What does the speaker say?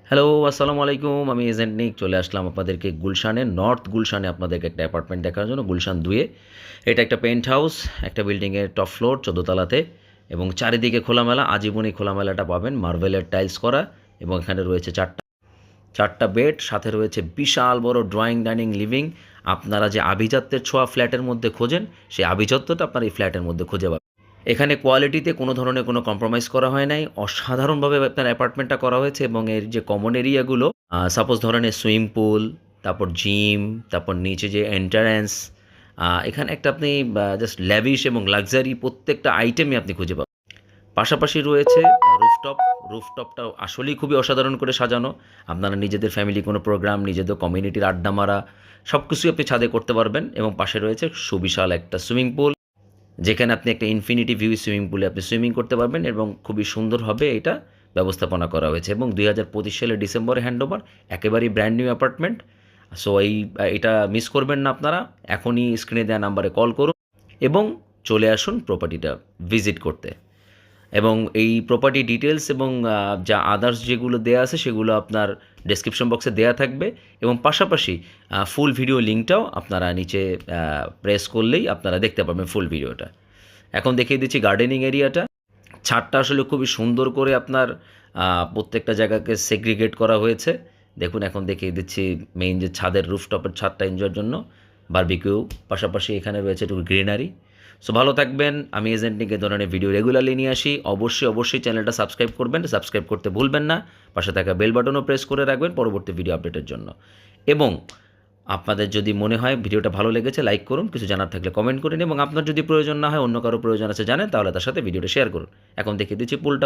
Hello, আসসালামু আলাইকুম। আমি এজেন্ট নিক চলে আসলাম আপনাদেরকে গুলশানে, নর্থ গুলশানে আপনাদেরকে একটা অ্যাপার্টমেন্ট দেখার জন্য, গুলশান ২ এ। এটা একটা পেন্ট হাউস, একটা বিল্ডিংয়ের টপ ফ্লোর ১৪ তলাতে এবং চারিদিকে খোলামেলা, আজীবনই খোলামেলাটা পাবেন। মার্বেলের টাইলস করা এবং এখানে রয়েছে ৪টা বেড, সাথে রয়েছে বিশাল বড় ড্রয়িং, ডাইনিং, লিভিং। আপনারা যে আভিজাত্যের ছোঁয়া ফ্ল্যাটের মধ্যে খোঁজেন, সেই আভিজাত্যটা আপনারা এই ফ্ল্যাটের মধ্যে খুঁজে পাবেন। এখানে কোয়ালিটিতে কোনো ধরনের কোনো কম্প্রোমাইজ করা হয় নাই। অসাধারণভাবে আপনার অ্যাপার্টমেন্টটা করা হয়েছে এবং এর যে কমন এরিয়াগুলো সাপোজ ধরেন সুইমিং পুল, তারপর জিম, তারপর নিচে যে এন্ট্রান্স, এখানে একটা আপনি জাস্ট ল্যাভিশ এবং লাক্সারি প্রত্যেকটা আইটেমই আপনি খুঁজে পাবেন। পাশাপাশি রয়েছে রুফটপ। রুফটপটাও আসলেই খুবই অসাধারণ করে সাজানো। আপনারা নিজেদের ফ্যামিলি কোনো প্রোগ্রাম, নিজেদের কমিউনিটির আড্ডা মারা সব কিছুই আপনি ছাদে করতে পারবেন এবং পাশে রয়েছে সুবিশাল একটা সুইমিং পুল, যেখানে আপনি একটা ইনফিনিটি ভিউ সুইমিং পুলে আপনি সুইমিং করতে পারবেন এবং খুবই সুন্দরভাবে এটা ব্যবস্থাপনা করা হয়েছে এবং ২০২৫ সালের ডিসেম্বরে হ্যান্ডওভার। একেবারেই ব্র্যান্ড নিউ অ্যাপার্টমেন্ট। সো এটা মিস করবেন না আপনারা। এখনই স্ক্রিনে দেওয়া নাম্বারে কল করুন এবং চলে আসুন প্রপার্টিটা ভিজিট করতে। এবং এই প্রপার্টি ডিটেলস এবং যা আদার্স যেগুলো দেয়া আছে সেগুলো আপনার ডেসক্রিপশন বক্সে দেয়া থাকবে এবং পাশাপাশি ফুল ভিডিও লিঙ্কটাও আপনারা নিচে প্রেস করলেই আপনারা দেখতে পাবেন ফুল ভিডিওটা। এখন দেখিয়ে দিচ্ছি গার্ডেনিং এরিয়াটা। ছাদটা আসলে খুবই সুন্দর করে আপনার প্রত্যেকটা জায়গাকে সেগ্রিগেট করা হয়েছে। দেখুন, এখন দেখিয়ে দিচ্ছি মেইন যে ছাদের রুফটপের ছাদটা এনজয়ের জন্য বারবিকিউ। পাশাপাশি এখানে রয়েছে একটু গ্রিনারি। সো ভালো থাকবেন। আমি এজেন্ট নিক এ ধরনের ভিডিও রেগুলারলি নিয়ে আসি। অবশ্যই চ্যানেলটা সাবস্ক্রাইব করবেন। সাবস্ক্রাইব করতে ভুলবেন না। পাশে থাকা বেল বাটনও প্রেস করে রাখবেন পরবর্তী ভিডিও আপডেটের জন্য। এবং আপনাদের যদি মনে হয় ভিডিওটা ভালো লেগেছে, লাইক করুন। কিছু জানার থাকলে কমেন্ট করুন এবং আপনার যদি প্রয়োজন না হয়, অন্য কারো প্রয়োজন আছে জানেন, তাহলে তার সাথে ভিডিওটা শেয়ার করুন। এখন দেখিয়ে দিচ্ছি পুলটা।